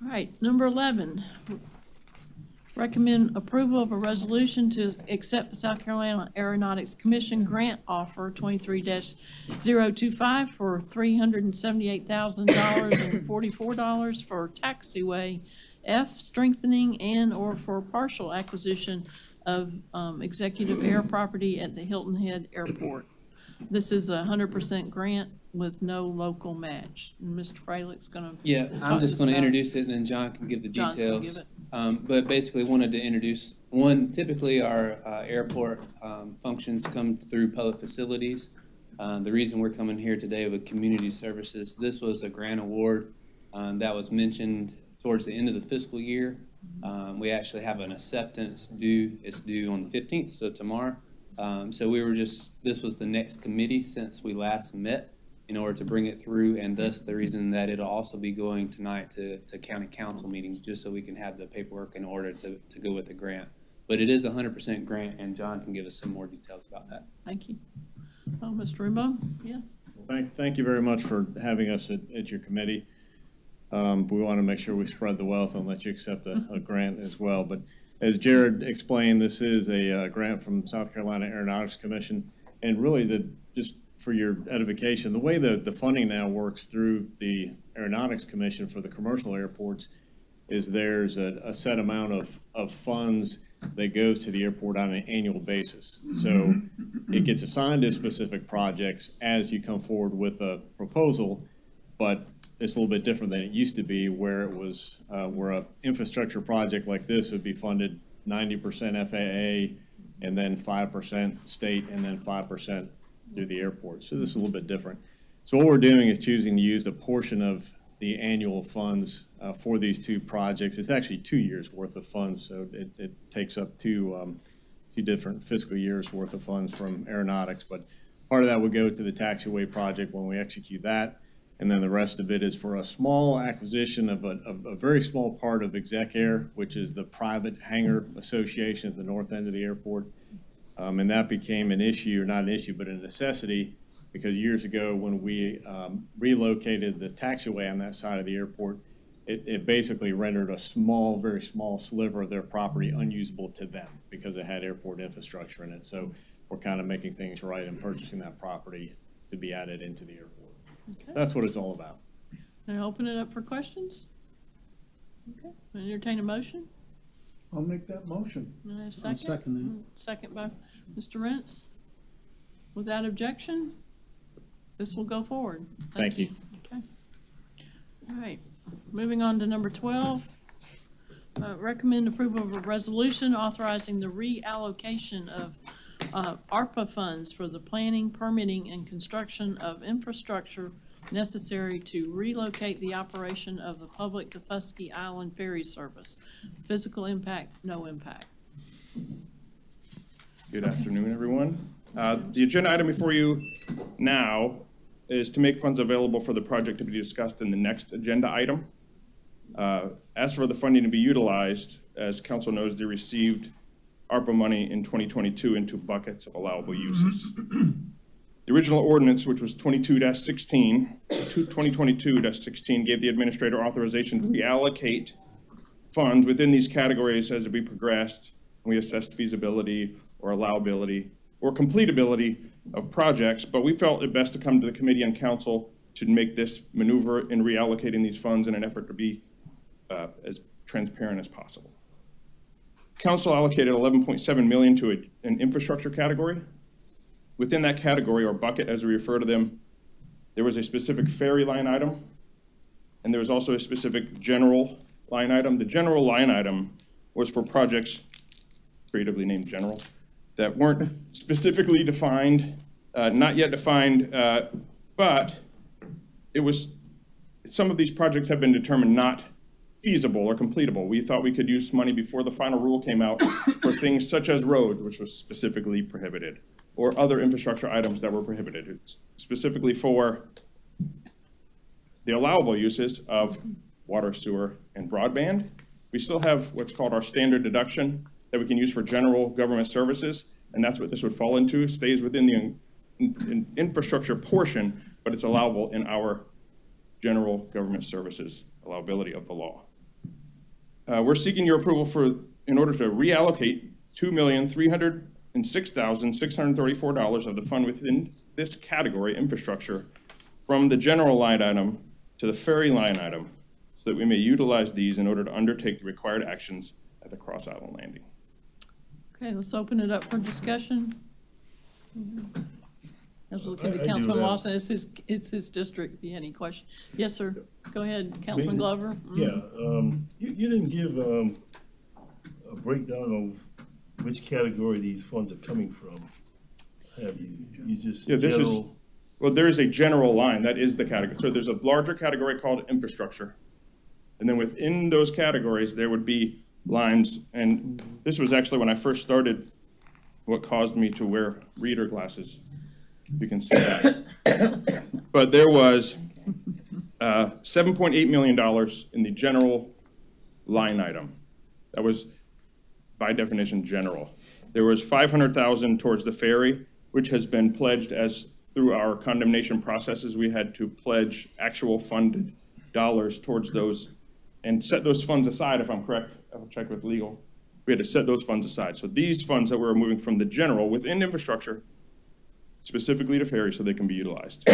All right, number 11. Recommend approval of a resolution to accept the South Carolina Aeronautics Commission grant offer 23-025 for $378,044 for taxiway F strengthening and/or for partial acquisition of executive air property at the Hilton Head Airport. This is a 100% grant with no local match. And Mr. Freilic's gonna. Yeah, I'm just gonna introduce it and then John can give the John's gonna details. give it. But basically wanted to introduce, one, typically our airport functions come through public facilities. The reason we're coming here today with community services, this was a grant award that was mentioned towards the end of the fiscal year. We actually have an acceptance due, it's due on the 15th, so tomorrow. So this was the next committee since we last met in order to bring it through, and thus the reason that it'll also be going tonight to county council meetings, just so we can have the paperwork in order to go with the grant. But it is a 100% grant, and John can give us some more details about that. Thank you. Oh, Mr. Rimbaud? Yeah. Thank you very much for having us at your committee. We want to make sure we spread the wealth and let you accept a grant as well. But as Jared explained, this is a grant from South Carolina Aeronautics Commission. And really, just for your edification, the way the funding now works through the Aeronautics Commission for the commercial airports is there's a set amount of funds that goes to the airport on an annual basis. So it gets assigned to specific projects as you come forward with a proposal, but it's a little bit different than it used to be, where it was where a infrastructure project like this would be funded 90% FAA and then 5% state and then 5% through the airport. So this is a little bit different. So what we're doing is choosing to use a portion of the annual funds for these two projects. It's actually 2 years worth of funds, so it takes up two different fiscal years worth of funds from aeronautics. But part of that would go to the taxiway project when we execute that, and then the rest of it is for a small acquisition of a very small part of Exec Air, which is the private hangar association at the north end of the airport. And that became an issue, or not an issue, but a necessity, because years ago when we relocated the taxiway on that side of the airport, it basically rendered a small, very small sliver of their property unusable to them because it had airport infrastructure in it. So we're kind of making things right and purchasing that property to be added into the airport. Okay. That's what it's all about. Can I open it up for questions? Okay, entertain a motion? I'll make that motion. And a second? Second by Mr. Rentz. Without objection, this will go forward. Thank you. Okay. All right, moving on to number 12. Recommend approval of a resolution authorizing the reallocation of ARPA funds for the planning, permitting, and construction of infrastructure necessary to relocate the operation of the public Defusky Island ferry service. Physical impact, no impact. Good afternoon, everyone. The agenda item before you now is to make funds available for the project to be discussed in the next agenda item. As for the funding to be utilized, as council knows, they received ARPA money in 2022 into buckets of allowable uses. The original ordinance, which was 2022-16, gave the administrator authorization to reallocate funds within these categories as we progressed. We assessed feasibility or allowability or completability of projects, but we felt it best to come to the committee and council to make this maneuver in reallocating these funds in an effort to be as transparent as possible. Council allocated 11.7 million to an infrastructure category. Within that category, or bucket as we refer to them, there was a specific ferry line item, and there was also a specific general line item. The general line item was for projects creatively named general that weren't specifically defined, not yet defined, but it was, some of these projects have been determined not feasible or completable. We thought we could use money before the final rule came out for things such as roads, which was specifically prohibited, or other infrastructure items that were prohibited. It's specifically for the allowable uses of water, sewer, and broadband. We still have what's called our standard deduction that we can use for general government services, and that's what this would fall into. It stays within the infrastructure portion, but it's allowable in our general government services allowability of the law. We're seeking your approval in order to reallocate $2,306,634 of the fund within this category, infrastructure, from the general line item to the ferry line item, so that we may utilize these in order to undertake the required actions at the Cross Island Landing. Okay, let's open it up for discussion. I was looking I at do Councilman have- Lawson, it's his district, if you have any question. Yes, sir, go ahead, Councilman Glover. Yeah, you didn't give a breakdown of which category these funds are coming from, have you? You just Yeah, this is, general. well, there is a general line, that is the category. So there's a larger category called infrastructure. And then within those categories, there would be lines, and this was actually when I first started, what caused me to wear reader glasses. You can see that. But there was $7.8 million in the general line item. That was, by definition, general. There was $500,000 towards the ferry, which has been pledged as through our condemnation processes. We had to pledge actual funded dollars towards those and set those funds aside, if I'm correct. I'll check with legal. We had to set those funds aside. So these funds that we're moving from the general within infrastructure specifically to ferry so they can be utilized.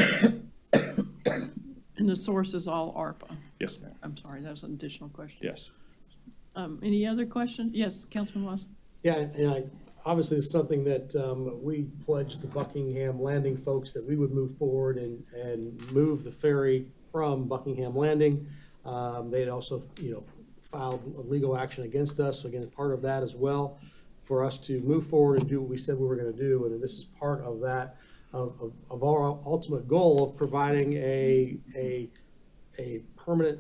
And the source is all ARPA. Yes, ma'am. I'm sorry, that was an additional question. Yes. Any other questions? Yes, Councilman Watson. Yeah, and obviously it's something that we pledged the Buckingham Landing folks that we would move forward and move the ferry from Buckingham Landing. They had also, filed a legal action against us, so again, part of that as well, for us to move forward and do what we said we were gonna do, and this is part of that, of our ultimate goal of providing a permanent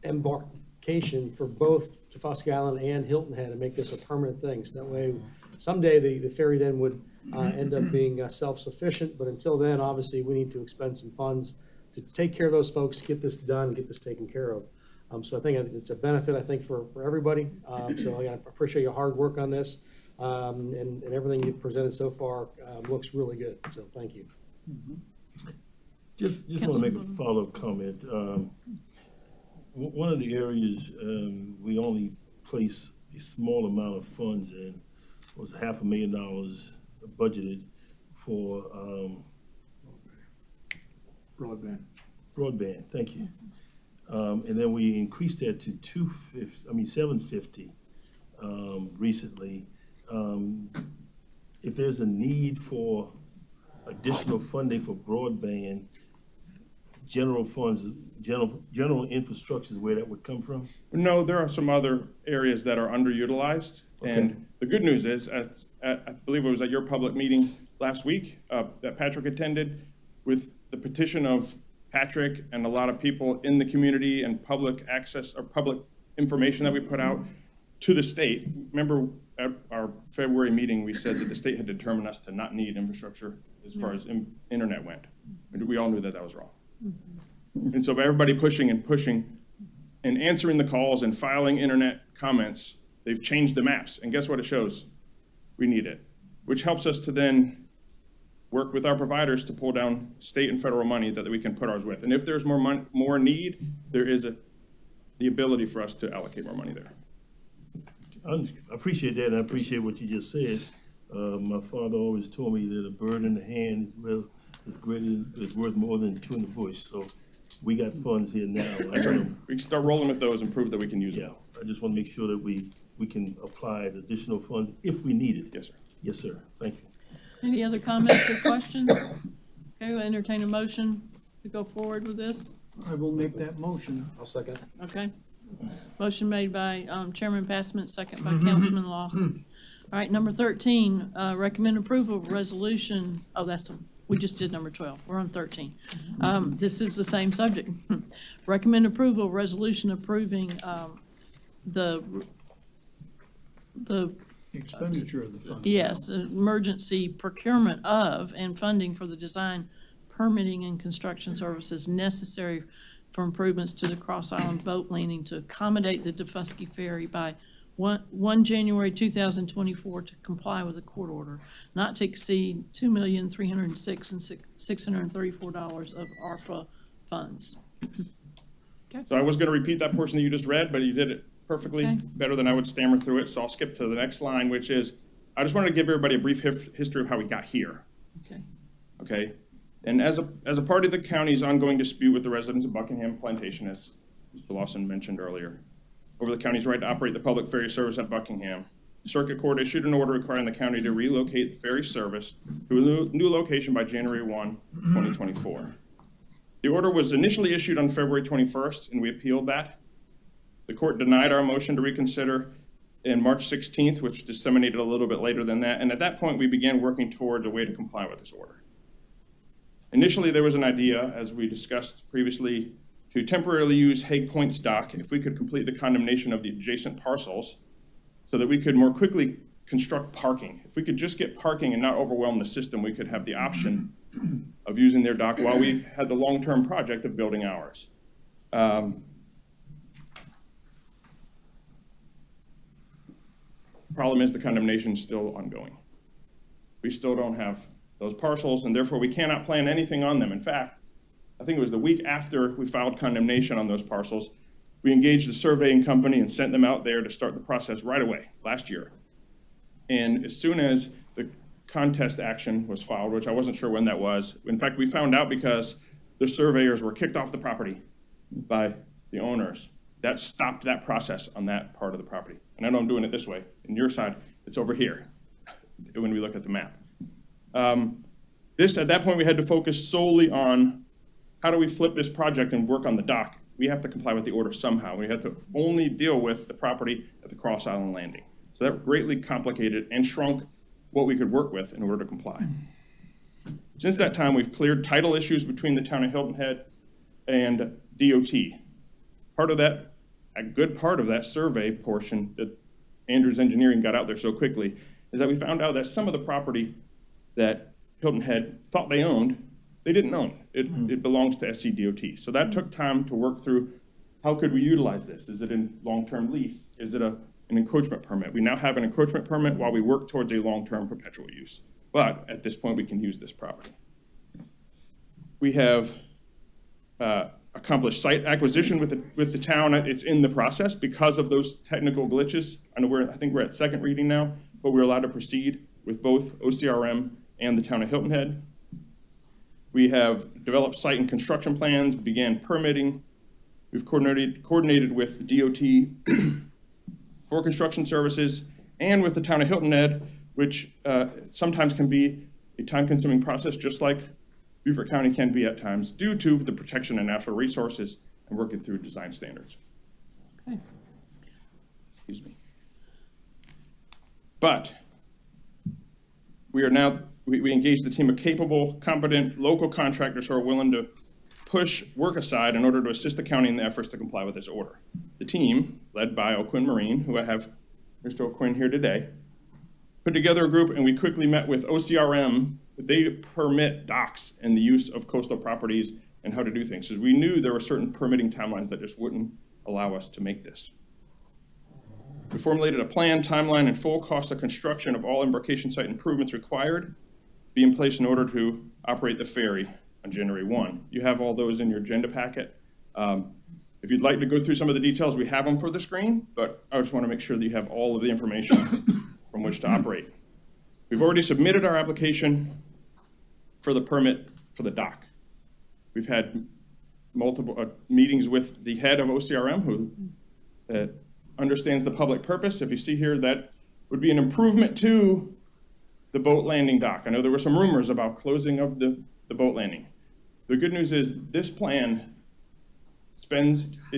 embarkation for both Tufosky Island and Hilton Head and make this a permanent thing, so that way someday the ferry then would end up being self-sufficient, but until then, obviously, we need to expend some funds to take care of those folks, to get this done, get this taken care of. So I think it's a benefit, I think, for everybody. So I appreciate your hard work on this, and everything you've presented so far looks really good, so thank you. Just want to make a follow-up comment. One of the areas we only place a small amount of funds in was $500,000 budgeted for broadband. Thank you. And then we increased that to $750 recently. If there's a need for additional funding for broadband, general funds, general infrastructure is where that would come from? No, there are some other areas that are underutilized. Okay. And the good news is, I believe it was at your public meeting last week that Patrick attended, with the petition of Patrick and a lot of people in the community and public access or public information that we put out to the state. Remember at our February meeting, we said that the state had determined us to not need infrastructure as far as internet went. And we all knew that that was wrong. And so by everybody pushing and answering the calls and filing internet comments, they've changed the maps. And guess what it shows? We need it, which helps us to then work with our providers to pull down state and federal money that we can put ours with. And if there's more need, there is the ability for us to allocate more money there. I appreciate that, and I appreciate what you just said. My father always told me that a bird in the hand is worth more than two in the bush. So we got funds here now. That's right. We can start rolling with those and prove that we can use Yeah, them. I just want to make sure that we can apply additional funds if we need it. Yes, sir. Yes, sir. Thank you. Any other comments or questions? Okay, we'll entertain a motion to go forward with this. I will make that motion. I'll second. Okay. Motion made by Chairman Passman, second by Councilman Lawson. All right, number 13, recommend approval of resolution, we just did number 12, we're on 13. This is the same subject. Recommend approval of resolution approving the Expenditure of the funds. yes, emergency procurement of and funding for the design, permitting, and construction services necessary for improvements to the Cross Island boat landing to accommodate the Defusky Ferry by 1 January 2024 to comply with the court order, not to exceed $2,306,634 of ARPA funds. So I was gonna repeat that portion that you just read, but you did it perfectly, Okay. better than I would stammer through it, so I'll skip to the next line, which is, I just wanted to give everybody a brief history of how we got here. Okay. Okay? And as a part of the county's ongoing dispute with the residents of Buckingham Plantation, as Mr. Lawson mentioned earlier, over the county's right to operate the public ferry service at Buckingham, the Circuit Court issued an order requiring the county to relocate the ferry service to a new location by January 1, 2024. The order was initially issued on February 21st, and we appealed that. The court denied our motion to reconsider in March 16th, which was disseminated a little bit later than that, and at that point, we began working towards a way to comply with this order. Initially, there was an idea, as we discussed previously, to temporarily use Hague Point's dock if we could complete the condemnation of the adjacent parcels so that we could more quickly construct parking. If we could just get parking and not overwhelm the system, we could have the option of using their dock while we had the long-term project of building ours. Problem is the condemnation is still ongoing. We still don't have those parcels, and therefore we cannot plan anything on them. In fact, I think it was the week after we filed condemnation on those parcels, we engaged a surveying company and sent them out there to start the process right away, last year. And as soon as the contest action was filed, which I wasn't sure when that was, in fact, we found out because the surveyors were kicked off the property by the owners. That stopped that process on that part of the property. And I know I'm doing it this way. In your side, it's over here when we look at the map. At that point, we had to focus solely on how do we flip this project and work on the dock. We have to comply with the order somehow. We have to only deal with the property at the Cross Island Landing. So that greatly complicated and shrunk what we could work with in order to comply. Since that time, we've cleared title issues between the town of Hilton Head and DOT. Part of that, a good part of that survey portion that Andrews Engineering got out there so quickly is that we found out that some of the property that Hilton Head thought they owned, they didn't own. It belongs to SCDOT. So that took time to work through how could we utilize this? Is it a long-term lease? Is it an encroachment permit? We now have an encroachment permit while we work towards a long-term perpetual use. But at this point, we can use this property. We have accomplished site acquisition with the town. It's in the process because of those technical glitches. I think we're at second reading now, but we're allowed to proceed with both OCRM and the town of Hilton Head. We have developed site and construction plans, began permitting. We've coordinated with DOT for construction services and with the town of Hilton Head, which sometimes can be a time-consuming process, just like Beaufort County can be at times, due to the protection of natural resources and working through design standards. Okay. Excuse me. But we engaged a team of capable, competent local contractors who are willing to push work aside in order to assist the county in the efforts to comply with this order. The team, led by O'Quinn Marine, who I have Mr. O'Quinn here today, put together a group, and we quickly met with OCRM. They permit docks and the use of coastal properties and how to do things. Because we knew there were certain permitting timelines that just wouldn't allow us to make this. We formulated a plan, timeline, and full cost of construction of all embarkation site improvements required be in place in order to operate the ferry on January 1. You have all those in your agenda packet. If you'd like to go through some of the details, we have them for the screen, but I just want to make sure that you have all of the information from which to operate. We've already submitted our application for the permit for the dock. We've had multiple meetings with the head of OCRM who understands the public purpose. If you see here, that would be an improvement to the boat landing dock. I know there were some rumors about closing of the boat landing. The good news is this plan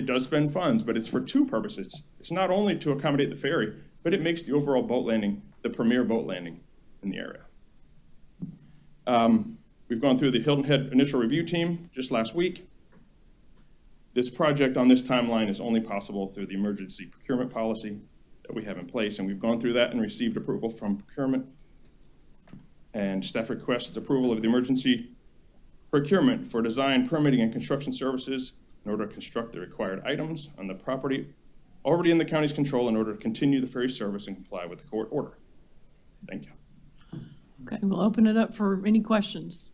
does spend funds, but it's for two purposes. It's not only to accommodate the ferry, but it makes the overall boat landing the premier boat landing in the area. We've gone through the Hilton Head initial review team just last week. This project on this timeline is only possible through the emergency procurement policy that we have in place, and we've gone through that and received approval from procurement. And staff requests approval of the emergency procurement for design, permitting, and construction services in order to construct the required items on the property already in the county's control in order to continue the ferry service and comply with the court order. Thank you. Okay, we'll open it up for any questions.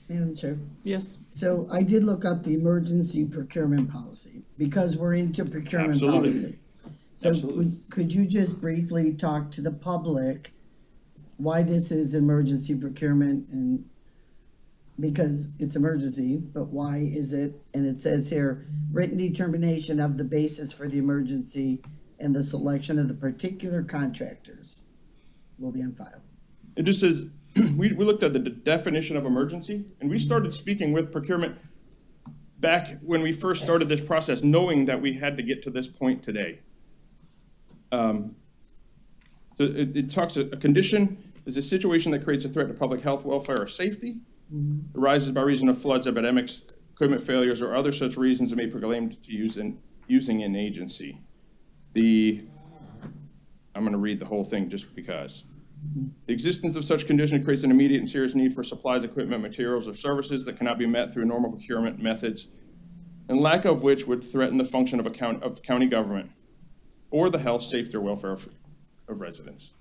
Madam Chair. Yes. So I did look up the emergency procurement policy because we're into procurement Absolutely. policy. So Absolutely. could you just briefly talk to the public why this is emergency procurement and because it's emergency, but why is it? And it says here, written determination of the basis for the emergency and the selection of the particular contractors will be on file. It just says, we looked at the definition of emergency, and we started speaking with procurement back when we first started this process, knowing that we had to get to this point today. So it talks, a condition is a situation that creates a threat to public health, welfare, or safety, arises by reason of floods, epidemics, equipment failures, or other such reasons that may proclaim to using an agency. I'm gonna read the whole thing just because. The existence of such condition creates an immediate and serious need for supplies, equipment, materials, or services that cannot be met through normal procurement methods, and lack of which would threaten the function of county government or the health, safety, or welfare of residents.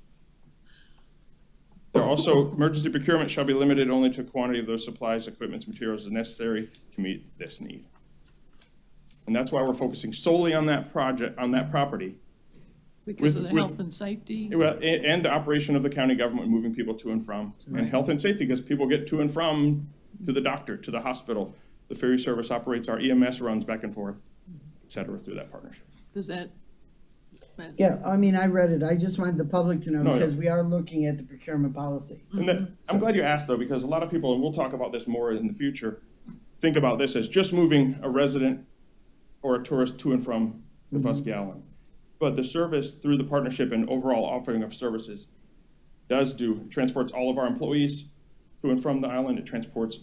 There are also, emergency procurement shall be limited only to a quantity of those supplies, equipment, necessary to meet this need. And that's why we're focusing solely on that project, on that property. Because of the health and safety. Well, and the operation of the county government moving people to and from, and health and safety, because people get to and from to the doctor, to the hospital. The ferry service operates our EMS runs back and forth, et cetera, through that partnership. Does that? Yeah, I mean, I read it. I just wanted the public to know No, because we are looking at the procurement policy. And then, I'm glad you asked though, because a lot of people, and we'll talk about this more in the future, think about this as just moving a resident or a tourist to and from the Fusky Island. But the service through the partnership and overall offering of services transports all of our employees to and from the island. It transports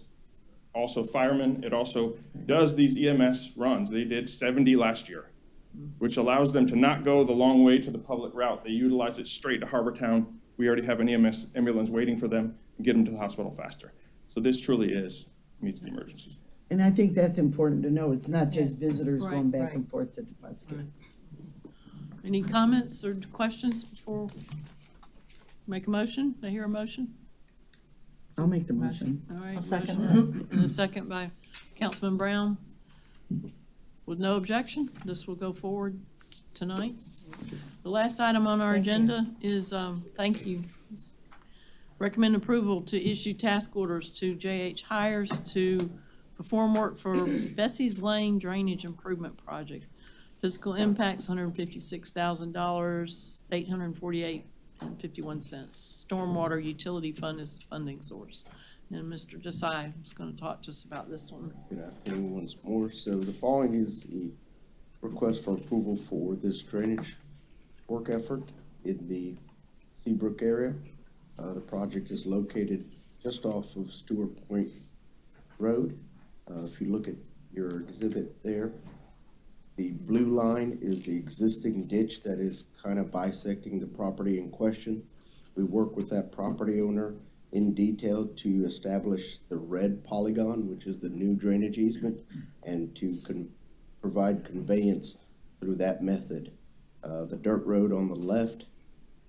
also firemen. It also does these EMS runs. They did 70 last year, which allows them to not go the long way to the public route. They utilize it straight to Harbortown. We already have an EMS ambulance waiting for them and get them to the hospital faster. So this truly meets the emergencies. And I think that's important to know. It's not just visitors Right, going back right. and forth to the Fusky. Right. Any comments or questions before make a motion? Do I hear a motion? I'll make the motion. All right. I'll second motion. And a second by Councilman Brown. With no objection, this will go forward tonight. The last item on our agenda is, thank you. Recommend approval to issue task orders to JH Hires to perform work for Bessie's Lane Drainage Improvement Project. Physical impacts, $156,000, $848.51. Stormwater Utility Fund is the funding source. And Mr. Desai is going to talk to us about this one. Good afternoon once more. So the following is the request for approval for this drainage work effort in the Seabrook area. The project is located just off of Stewart Point Road. If you look at your exhibit there, the blue line is the existing ditch that is kind of bisecting the property in question. We work with that property owner in detail to establish the red polygon, which is the new drainage easement, and to provide conveyance through that method. The dirt road on the left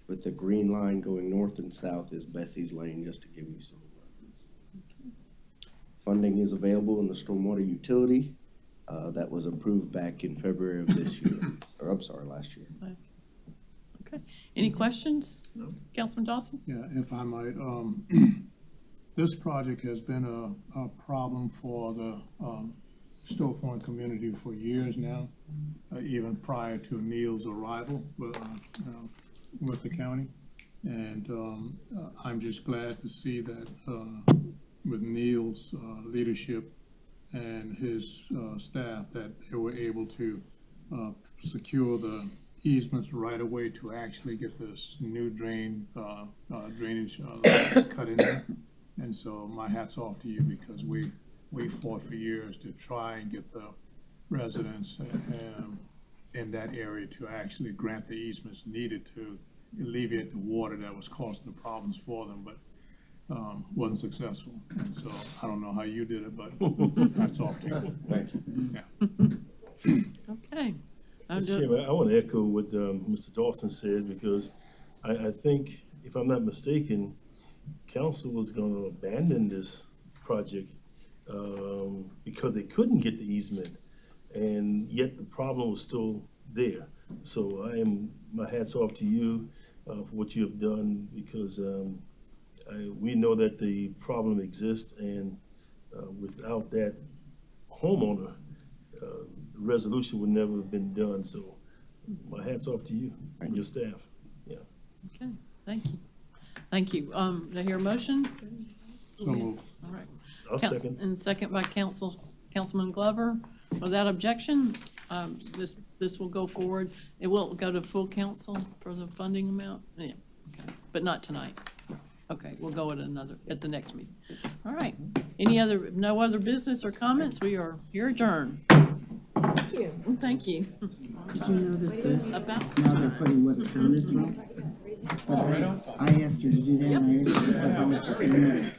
with the green line going north and south is Bessie's Lane, just to give you some reference. Funding is available in the stormwater utility. That was approved back in February of this year, or I'm sorry, last year. Okay. Any questions? No. Councilman Dawson? Yeah, if I might, this project has been a problem for the Stowe Point community for years now, even prior to Neil's arrival with the county. And I'm just glad to see that with Neil's leadership and his staff, that they were able to secure the easements right away to actually get this new drainage cut in there. And so my hat's off to you, because we fought for years to try and get the residents in that area to actually grant the easements needed to alleviate the water that was causing the problems for them, but wasn't successful. And so I don't know how you did it, but hats off to you. Thank you. Yeah. Okay. Mr. Chairman, I want to echo what Mr. Dawson said, because I think, if I'm not mistaken, council was going to abandon this project because they couldn't get the easement, and yet the problem was still there. So my hat's off to you for what you have done, because we know that the problem exists, and without that homeowner, the resolution would never have been done. So my hat's off to you and your staff. Yeah. Okay, thank you. Thank you. Do I hear a motion? So moved. All right. I'll second. And second by Councilman Glover. Without objection, this will go forward. It will go to full council for the funding amount? Yeah, okay, but not tonight. Okay, we'll go at the next meeting. All right. No other business or comments? We are here adjourned. Thank you. Thank you. Did you notice this? About Now they're putting what the time is on. But I asked her to do that, and I asked her how much it's in there.